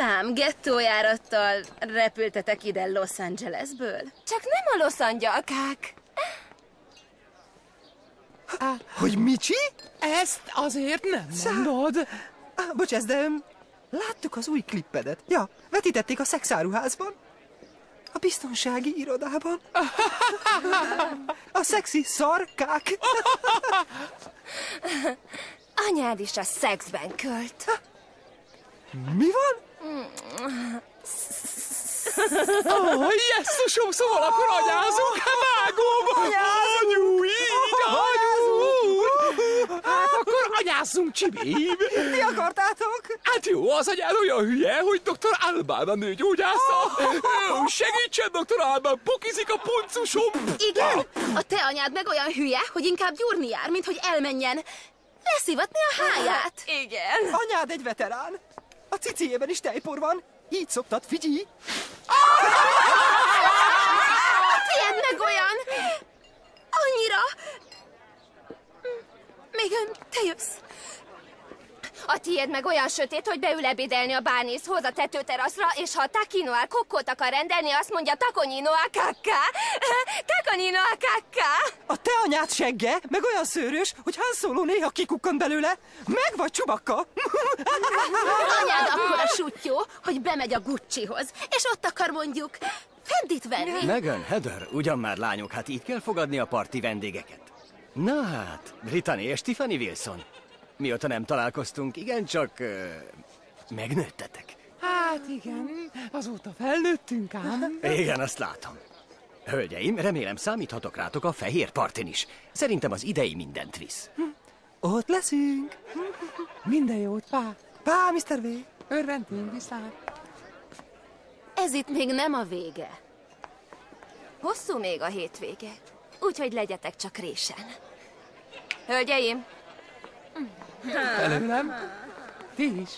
Talán gettójárattal repültetek ide Los Angelesből? Csak nem a Los Angyalkák. Hogy Micsi? Ezt azért nem mondod. Bocsász, de láttuk az új klippedet. Ja, vetítették a szexáruházban. A biztonsági irodában. A szexi szarkák. Anyád is a szexben költ. Mi van? Jesszusom, szóval akkor anyázunk, vágom! Anyu, így, anyu! Hát akkor anyázzunk, csibém! Ti akartátok? Hát jó, az anyád olyan hülye, hogy dr. Albán a nőgyógyásza. Segítsen, dr. Albán, pokizik a puncusom! Igen, a te anyád meg olyan hülye, hogy inkább gyúrni jár, mint hogy elmenjen leszivatni a háját. Igen. Anyád egy veterán. A ciciében is tejpor van. Így szoktat, figyelj! Tiéd meg olyan... annyira... Még te jössz. A tiéd meg olyan sötét, hogy beül ebédelni a bánészhoz a tetőteraszra, és ha a Takino a kokkót akar rendelni, azt mondja Takonino a kakká. Takonino a kakká. A te anyád segge, meg olyan szőrös, hogy Han Solo néha kikukkan belőle. Meg vagy Csubakka. Anyád akkora sutyó, hogy bemegy a Guccihoz, és ott akar mondjuk Fendit venni. Megan, Heather, ugyan már lányok, hát így kell fogadni a parti vendégeket. Na hát, Brittany és Tiffany Wilson. Mióta nem találkoztunk, igencsak megnőttetek. Hát igen, azóta felnőttünk ám. Igen, azt látom. Hölgyeim, remélem számíthatok rátok a fehér partin is. Szerintem az idei mindent visz. Ott leszünk. Minden jót, pá. Pá, Mr. V. Örvendünk viszlát. Ez itt még nem a vége. Hosszú még a hétvége, úgyhogy legyetek csak résen. Hölgyeim! Felőlem. Ti is.